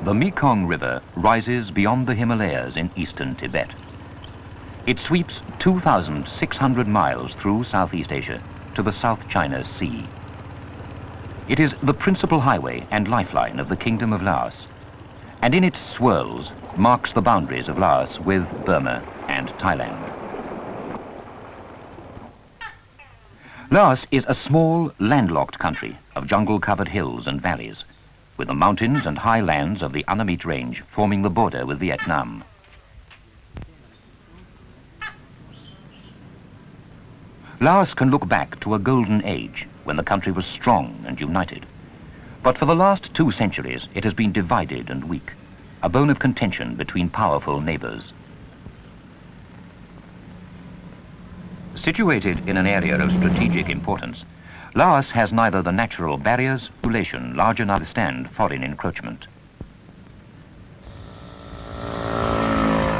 The Mekong River rises beyond the Himalayas in eastern Tibet. It sweeps 2,600 miles through Southeast Asia to the South China Sea. It is the principal highway and lifeline of the Kingdom of Laos, and in its swirls marks the boundaries of Laos with Burma and Thailand. Laos is a small, landlocked country of jungle-covered hills and valleys, with the mountains and high lands of the Annamite Range forming the border with Vietnam. Laos can look back to a golden age when the country was strong and united. But for the last 2 centuries, it has been divided and weak, a bone of contention between powerful neighbors. Situated in an area of strategic importance, Laos has neither the natural barriers nor population large enough to stand foreign encroachment.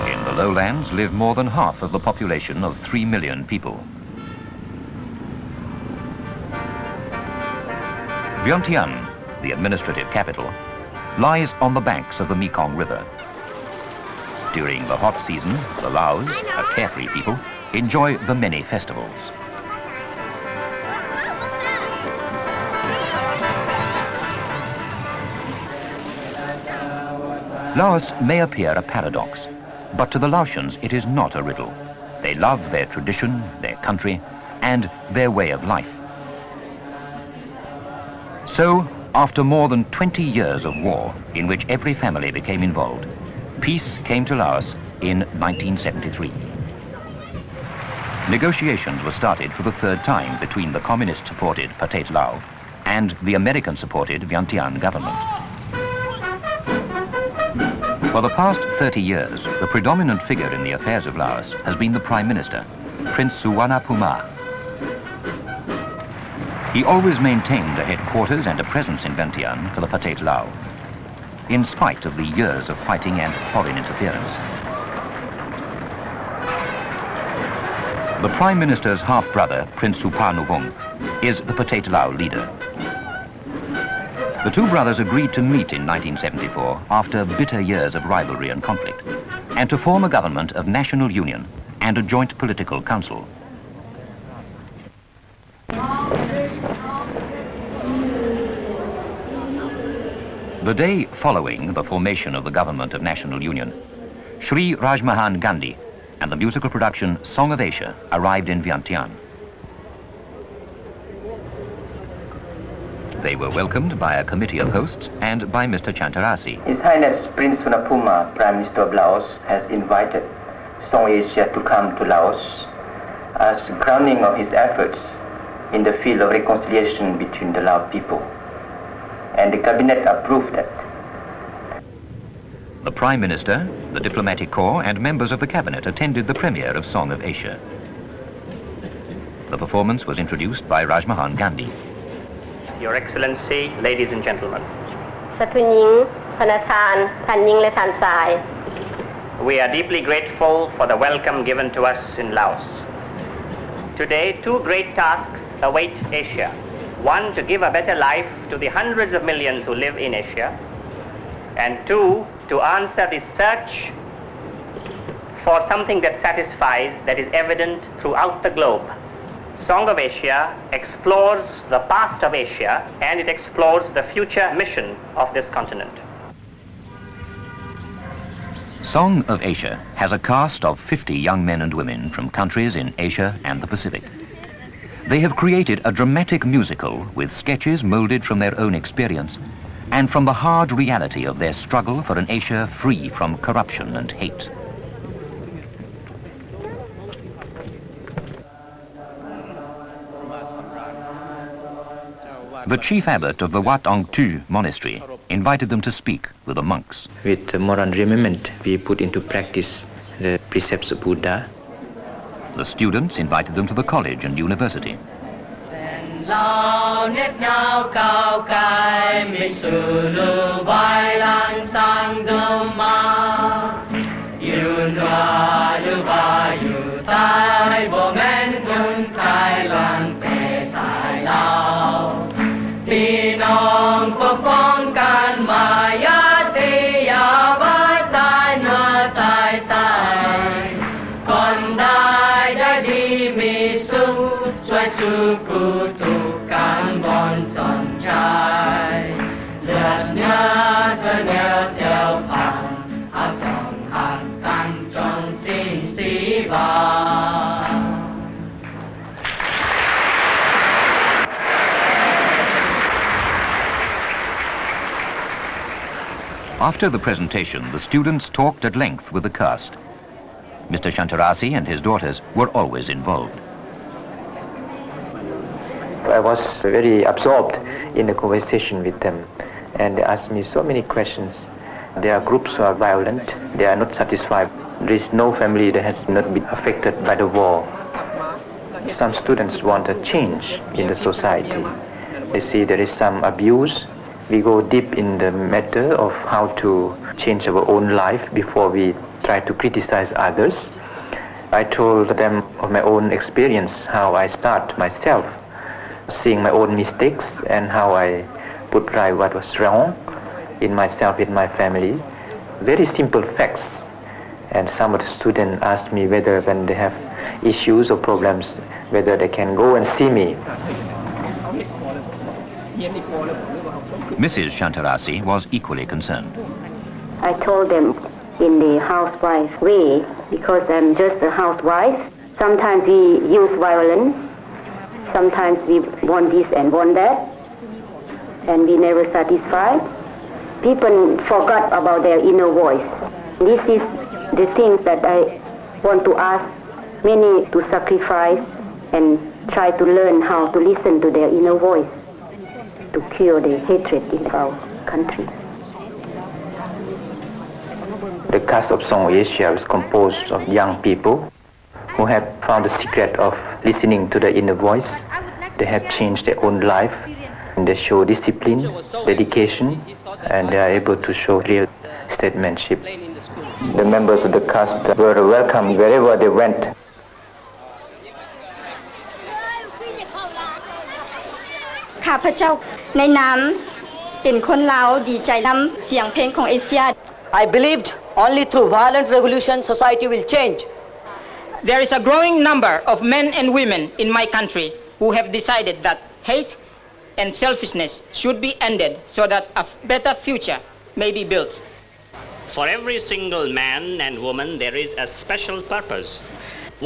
In the lowlands live more than half of the population of 3 million people. Vientiane, the administrative capital, lies on the banks of the Mekong River. During the hot season, the Laos, a carefree people, enjoy the many festivals. Laos may appear a paradox, but to the Laotians it is not a riddle. They love their tradition, their country, and their way of life. So, after more than 20 years of war, in which every family became involved, peace came to Laos in 1973. Negotiations were started for the 3rd time between the communist-supported Pathet Lao and the American-supported Vientiane government. For the past 30 years, the predominant figure in the affairs of Laos has been the Prime Minister, Prince Suvarnabhuma. He always maintained a headquarters and a presence in Vientiane for the Pathet Lao, in spite of the years of fighting and foreign interference. The Prime Minister's half-brother, Prince Suparnuvong, is the Pathet Lao leader. The 2 brothers agreed to meet in 1974 after bitter years of rivalry and conflict, and to form a government of national union and a joint political council. The day following the formation of the government of national union, Sri Rajmohan Gandhi and the musical production Song of Asia arrived in Vientiane. They were welcomed by a committee of hosts and by Mr. Chantarasi. His Highness Prince Suvarnabhuma, Prime Minister of Laos, has invited Song Asia to come to Laos as crowning of his efforts in the field of reconciliation between the Lao people. And the cabinet approved that. The Prime Minister, the diplomatic corps and members of the cabinet attended the premiere of Song of Asia. The performance was introduced by Rajmohan Gandhi. Your Excellency, ladies and gentlemen. We are deeply grateful for the welcome given to us in Laos. Today, 2 great tasks await Asia. 1, to give a better life to the hundreds of millions who live in Asia, and 2, to answer the search for something that satisfies, that is evident throughout the globe. Song of Asia explores the past of Asia, and it explores the future mission of this continent. Song of Asia has a cast of 50 young men and women from countries in Asia and the Pacific. They have created a dramatic musical with sketches molded from their own experience and from the hard reality of their struggle for an Asia free from corruption and hate. The chief abbot of the Wat Ong Tu monastery invited them to speak with the monks. With moral remembrance, we put into practice the precepts of Buddha. The students invited them to the college and university. After the presentation, the students talked at length with the caste. Mr. Shantarasi and his daughters were always involved. I was very absorbed in the conversation with them, and they asked me so many questions. There are groups who are violent, they are not satisfied. There is no family that has not been affected by the war. Some students want a change in the society. They see there is some abuse. We go deep in the matter of how to change our own life before we try to criticize others. I told them of my own experience, how I start myself, seeing my own mistakes and how I put right what was wrong in myself, in my family. Very simple facts. And some of the students asked me whether when they have issues or problems, whether they can go and see me. Mrs. Shantarasi was equally concerned. I told them in the housewife way, because I'm just a housewife. Sometimes we use violence, sometimes we want this and want that, and we never satisfied. People forgot about their inner voice. This is the things that I want to ask many to sacrifice and try to learn how to listen to their inner voice to cure the hatred in our country. The caste of Song Asia is composed of young people who have found the secret of listening to the inner voice. They have changed their own life, and they show discipline, dedication, and they are able to show real statesmanship. The members of the caste were welcome wherever they went. ข้าพเจ้าในนามเป็นคนลาวดีใจนำเสียงเพลงของเอเชีย I believed only through violent revolution society will change. There is a growing number of men and women in my country who have decided that hate and selfishness should be ended so that a better future may be built. For every single man and woman, there is a special purpose.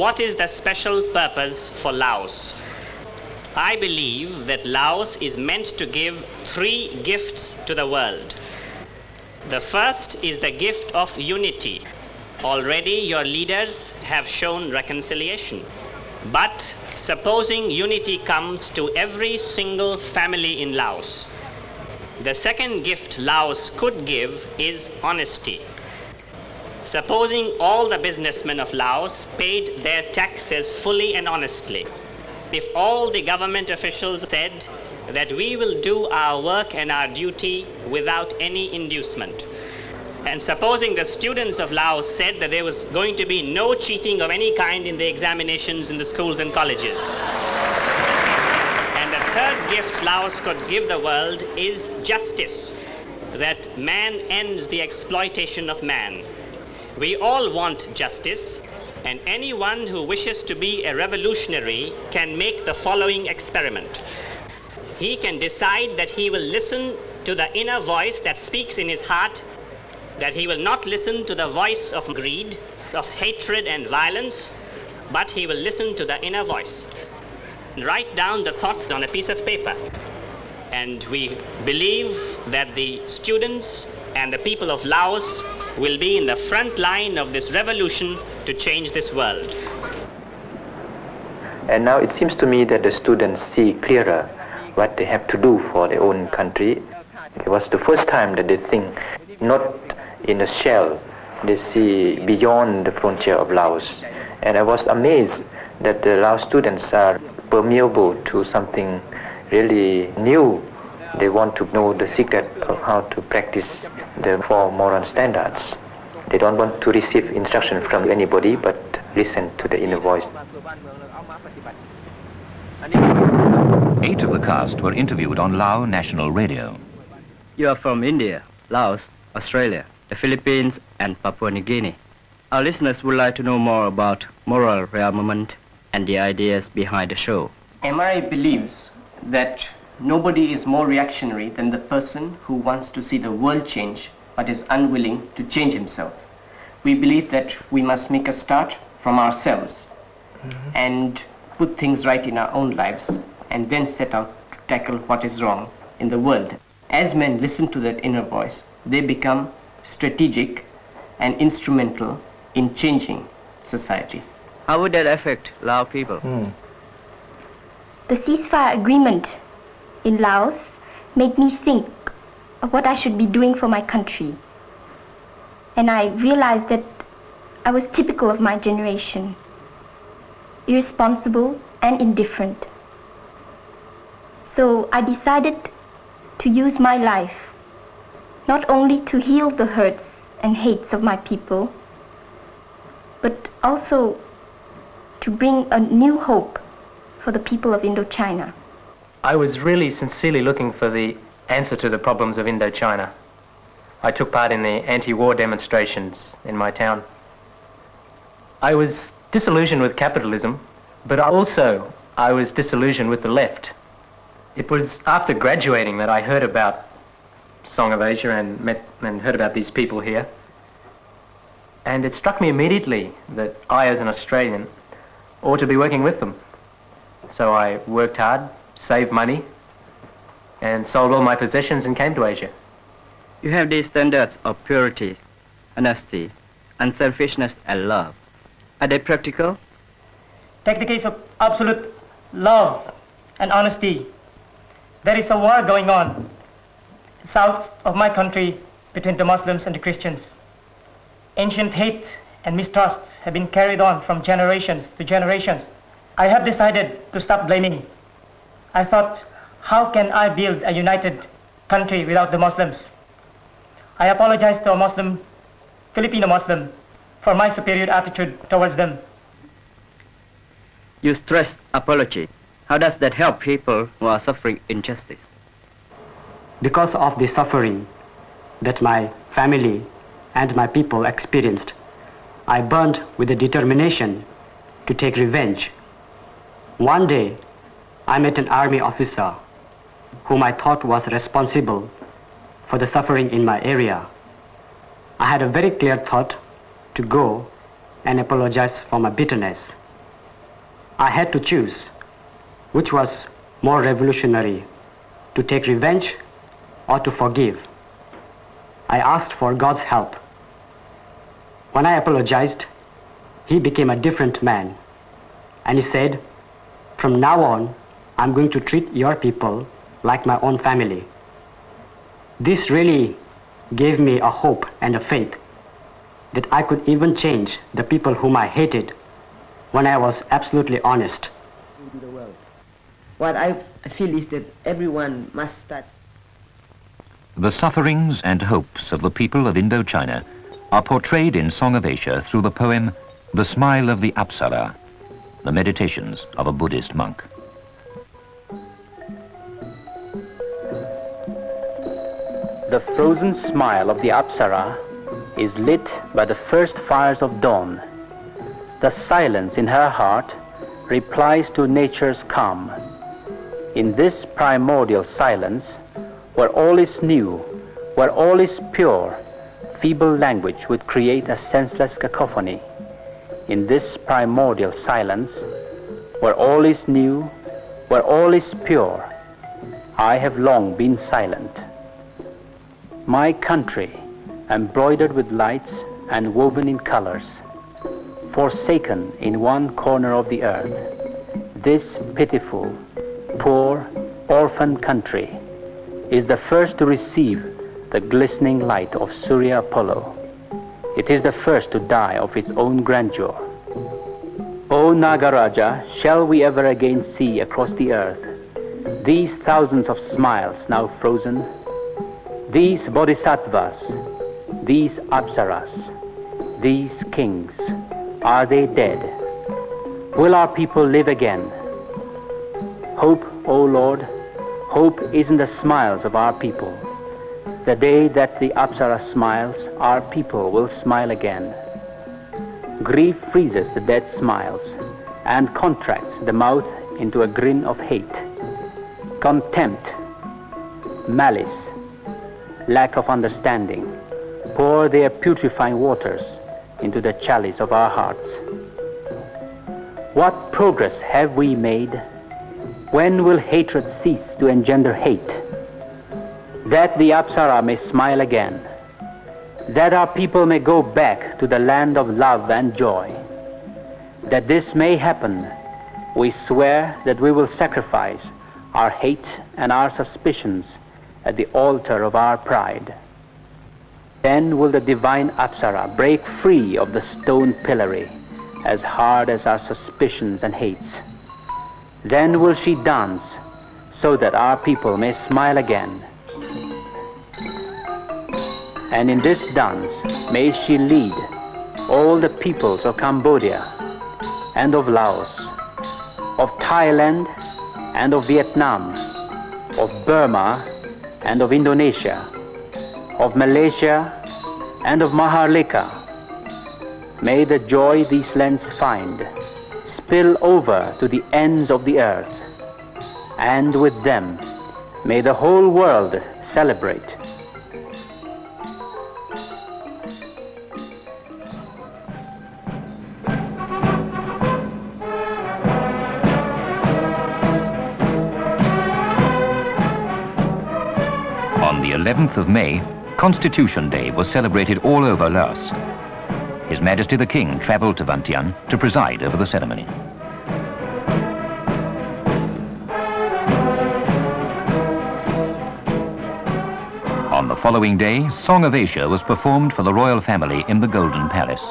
What is the special purpose for Laos? I believe that Laos is meant to give 3 gifts to the world. The first is the gift of unity. Already your leaders have shown reconciliation. But supposing unity comes to every single family in Laos, the second gift Laos could give is honesty. Supposing all the businessmen of Laos paid their taxes fully and honestly, if all the government officials said that we will do our work and our duty without any inducement, and supposing the students of Laos said that there was going to be no cheating of any kind in the examinations in the schools and colleges, and the third gift Laos could give the world is justice, that man ends the exploitation of man. We all want justice, and anyone who wishes to be a revolutionary can make the following experiment. He can decide that he will listen to the inner voice that speaks in his heart, that he will not listen to the voice of greed, of hatred and violence, but he will listen to the inner voice. Write down the thoughts on a piece of paper. And we believe that the students and the people of Laos will be in the front line of this revolution to change this world. And now it seems to me that the students see clearer what they have to do for their own country. It was the first time that they think not in a shell, they see beyond the frontier of Laos. And I was amazed that the Laos students are permeable to something really new. They want to know the secret of how to practice the 4 moral standards. They don't want to receive instruction from anybody, but listen to the inner voice. 8 of the caste were interviewed on Lao National Radio. You are from India, Laos, Australia, the Philippines, and Papua New Guinea. Our listeners would like to know more about moral rearmament and the ideas behind the show. MRI believes that nobody is more reactionary than the person who wants to see the world change but is unwilling to change himself. We believe that we must make a start from ourselves and put things right in our own lives and then set out to tackle what is wrong in the world. As men listen to that inner voice, they become strategic, and instrumental in changing society. How would that affect Lao people? The ceasefire agreement in Laos made me think of what I should be doing for my country. And I realized that I was typical of my generation, irresponsible and indifferent. So I decided to use my life not only to heal the hurts and hates of my people, but also to bring a new hope for the people of Indochina. I was really sincerely looking for the answer to the problems of Indochina. I took part in the anti-war demonstrations in my town. I was disillusioned with capitalism, but also I was disillusioned with the left. It was after graduating that I heard about Song of Asia and heard about these people here. And it struck me immediately that I, as an Australian, ought to be working with them. So I worked hard, saved money, and sold all my possessions and came to Asia. You have these standards of purity, honesty, unselfishness, and love. Are they practical? Take the case of absolute love and honesty. There is a war going on south of my country between the Muslims and the Christians. Ancient hate and mistrust have been carried on from generations to generations. I have decided to stop blaming. I thought, how can I build a united country without the Muslims? I apologize to a Muslim, Filipino Muslim, for my superior attitude towards them. You stress apology. How does that help people who are suffering injustice? Because of the suffering that my family and my people experienced, I burned with a determination to take revenge. One day, I met an army officer whom I thought was responsible for the suffering in my area. I had a very clear thought to go and apologize for my bitterness. I had to choose which was more revolutionary, to take revenge or to forgive. I asked for God's help. When I apologized, he became a different man. And he said, from now on, I'm going to treat your people like my own family. This really gave me a hope and a faith that I could even change the people whom I hated when I was absolutely honest. What I feel is that everyone must start. The sufferings and hopes of the people of Indochina are portrayed in Song of Asia through the poem The Smile of the Apsara, the meditations of a Buddhist monk. The frozen smile of the Apsara is lit by the first fires of dawn. The silence in her heart replies to nature's calm. In this primordial silence, where all is new, where all is pure, feeble language would create a senseless cacophony. In this primordial silence, where all is new, where all is pure, I have long been silent. My country, embroidered with lights and woven in colors, forsaken in one corner of the earth, this pitiful, poor, orphan country is the first to receive the glistening light of Surya Apollo. It is the first to die of its own grandeur. O Nagaraja, shall we ever again see across the earth these thousands of smiles now frozen, these bodhisattvas, these apsaras, these kings, are they dead? Will our people live again? Hope, O Lord, hope is in the smiles of our people. The day that the Apsara smiles, our people will smile again. Grief freezes the dead smiles and contracts the mouth into a grin of hate. Contempt, malice, lack of understanding pour their putrefying waters into the chalice of our hearts. What progress have we made? When will hatred cease to engender hate? That the Apsara may smile again. that our people may go back to the land of love and joy. That this may happen, we swear that we will sacrifice our hate and our suspicions at the altar of our pride. Then will the divine Apsara break free of the stone pillory as hard as our suspicions and hates. Then will she dance so that our people may smile again. And in this dance may she lead all the peoples of Cambodia and of Laos, of Thailand and of Vietnam, of Burma and of Indonesia, of Malaysia and of Maharlika. May the joy these lands find spill over to the ends of the earth, and with them may the whole world celebrate. On the 11th of May, Constitution Day was celebrated all over Laos. His Majesty the King travelled to Vientiane to preside over the ceremony. On the following day, Song of Asia was performed for the royal family in the Golden Palace.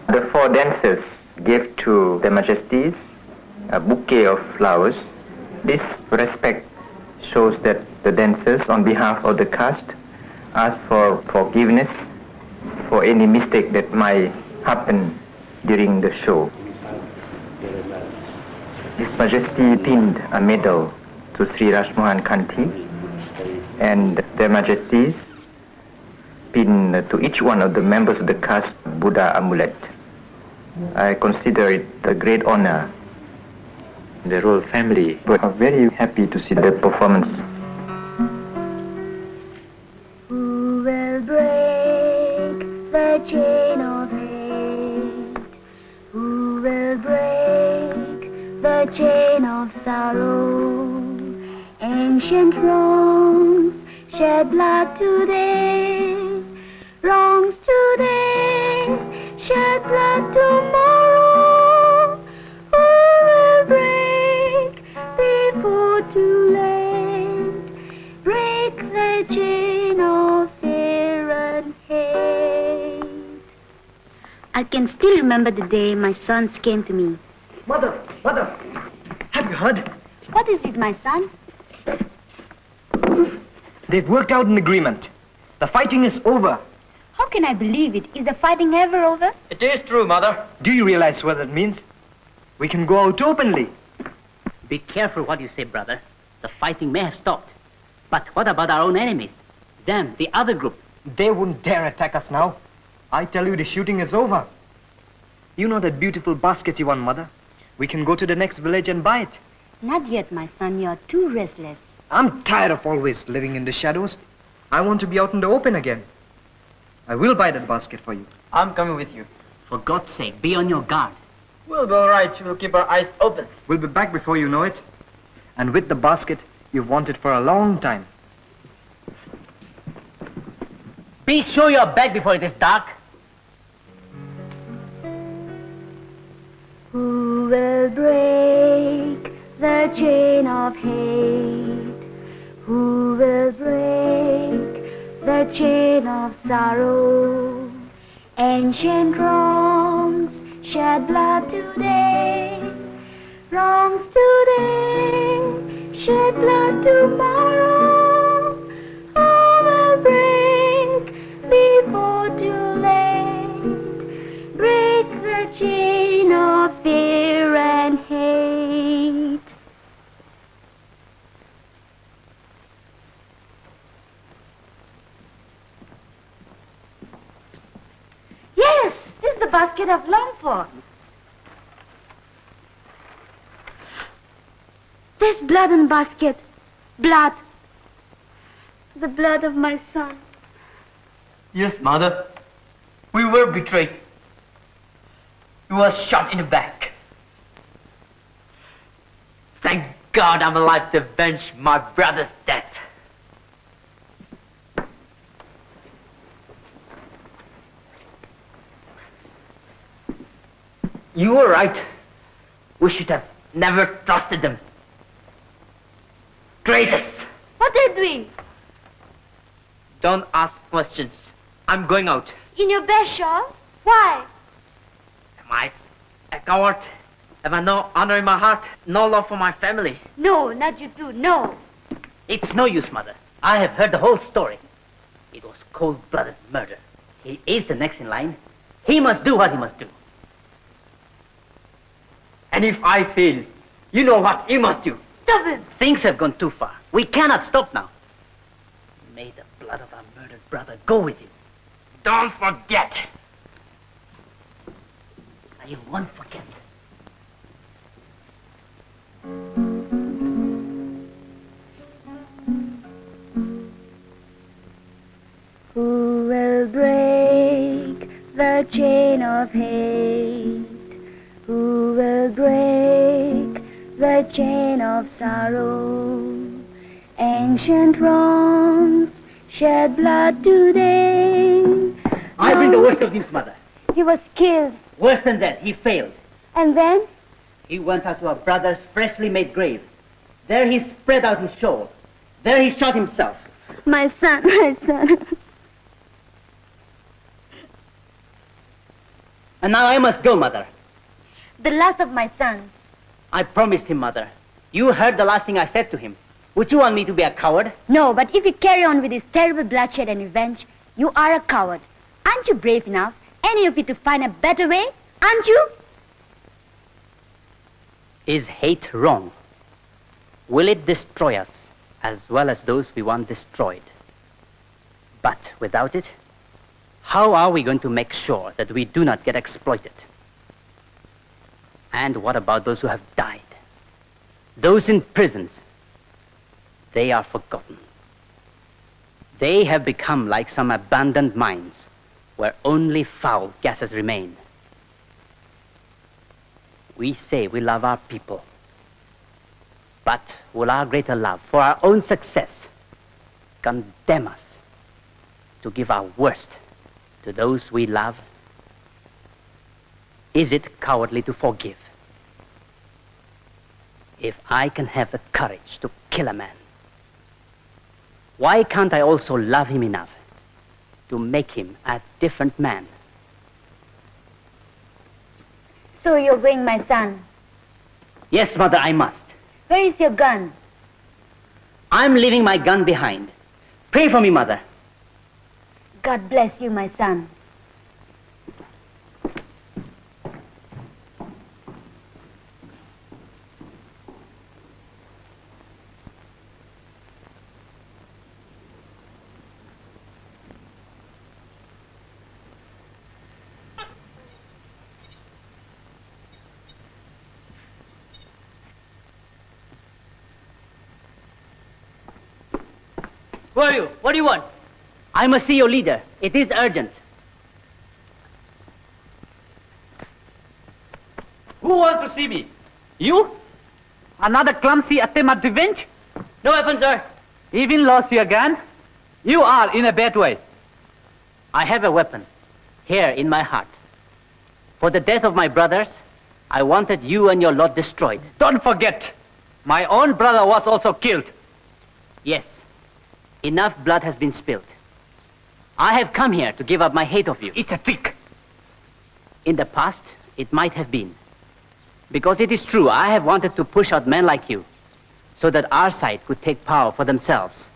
The four dancers gave to their majesties a bouquet of flowers. This respect shows that the dancers, on behalf of the caste, ask for forgiveness for any mistake that might happen during the show. His Majesty pinned a medal to Sri Rajmohan Kanti, and their Majesties pinned to each one of the members of the caste Buddha amulet. I consider it a great honor. The royal family were very happy to see the performance. Who will break the chain of hate? Who will break the chain of sorrow? Ancient wrongs shed blood today, wrongs today, shed blood tomorrow. Who will break before too late? Break the chain of fear and hate. I can still remember the day my sons came to me. Mother, have you heard? What is it, my son? They've worked out an agreement. The fighting is over. How can I believe it? Is the fighting ever over? It is true, Mother. Do you realize what that means? We can go out openly. Be careful what you say, brother. The fighting may have stopped. But what about our own enemies? Them, the other group. They wouldn't dare attack us now. I tell you, the shooting is over. You know that beautiful basket you won, Mother? We can go to the next village and buy it. Not yet, my son. You're too restless. I'm tired of always living in the shadows. I want to be out in the open again. I will buy that basket for you. I'm coming with you. For God's sake, be on your guard. We'll be all right. We'll keep our eyes open. We'll be back before you know it. And with the basket you've wanted for a long time. Be sure you're back before it is dark. Who will break the chain of hate? Who will break the chain of sorrow? Ancient wrongs shed blood today, wrongs today, shed blood tomorrow. Who will break before too late? Break the chain of fear and hate. Yes, this is the basket I've longed for. There's blood in the basket. Blood. The blood of my son. Yes, Mother. We were betrayed. He was shot in the back. Thank God I'm alive to avenge my brother's death. You were right. We should have never trusted them. Traitors! What are you doing? Don't ask questions. I'm going out. In your best shawl? Why? Am I a coward? Have I no honor in my heart? No love for my family? No, not you too. No. It's no use, Mother. I have heard the whole story. It was cold-blooded murder. He is the next in line. He must do what he must do. And if I fail, you know what you must do. Stop him. Things have gone too far. We cannot stop now. May the blood of our murdered brother go with you. Don't forget. I won't forget. Who will break the chain of hate? Who will break the chain of sorrow? Ancient wrongs shed blood today. I bring the worst of news, Mother. He was killed. Worse than that, he failed. And then? He went out to our brother's freshly made grave. There he spread out his shawl. There he shot himself. My son, my son. And now I must go, Mother. The last of my sons. I promised him, Mother. You heard the last thing I said to him. Would you want me to be a coward? No, but if you carry on with this terrible bloodshed and revenge, you are a coward. Aren't you brave enough, any of you, to find a better way? Aren't you? Is hate wrong? Will it destroy us as well as those we want destroyed? But without it, how are we going to make sure that we do not get exploited? And what about those who have died? Those in prisons? They are forgotten. They have become like some abandoned mines where only foul gases remain. We say we love our people, but will our greater love for our own success condemn us to give our worst to those we love? Is it cowardly to forgive? If I can have the courage to kill a man, why can't I also love him enough to make him a different man? So you're going, my son. Yes, Mother, I must. Where is your gun? I'm leaving my gun behind. Pray for me, Mother. God bless you, my son. Who are you? What do you want? I must see your leader. It is urgent. Who wants to see me? You? Another clumsy attempt at revenge? No weapon, sir. Even lost your gun? You are in a bad way. I have a weapon here in my heart. For the death of my brothers, I wanted you and your lot destroyed. Don't forget, my own brother was also killed. Yes. Enough blood has been spilled. I have come here to give up my hate of you. It's a trick. In the past, it might have been. Because it is true, I have wanted to push out men like you so that our side could take power for themselves.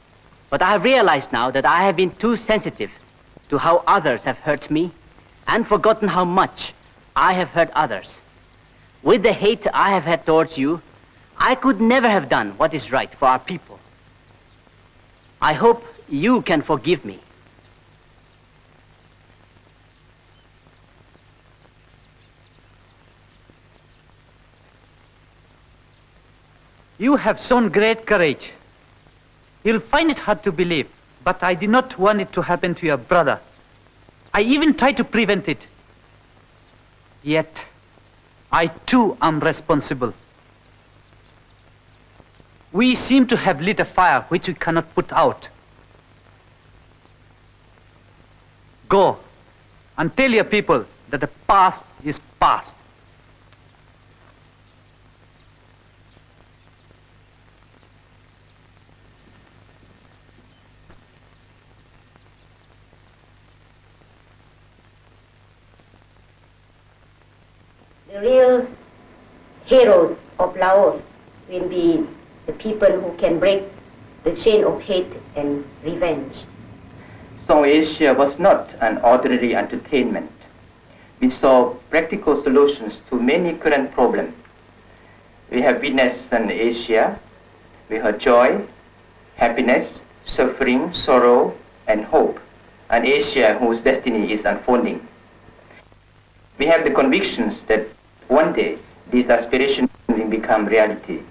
But I have realized now that I have been too sensitive to how others have hurt me and forgotten how much I have hurt others. With the hate I have had towards you, I could never have done what is right for our people. I hope you can forgive me. You have shown great courage. You'll find it hard to believe, but I did not want it to happen to your brother. I even tried to prevent it. Yet, I too am responsible. We seem to have lit a fire which we cannot put out. Go and tell your people that the past is past. The real heroes of Laos will be the people who can break the chain of hate and revenge. Song Asia was not an ordinary entertainment. We saw practical solutions to many current problems. We have witnessed an Asia with her joy, happiness, suffering, sorrow, and hope, an Asia whose destiny is unfolding. We have the convictions that one day these aspirations will become reality.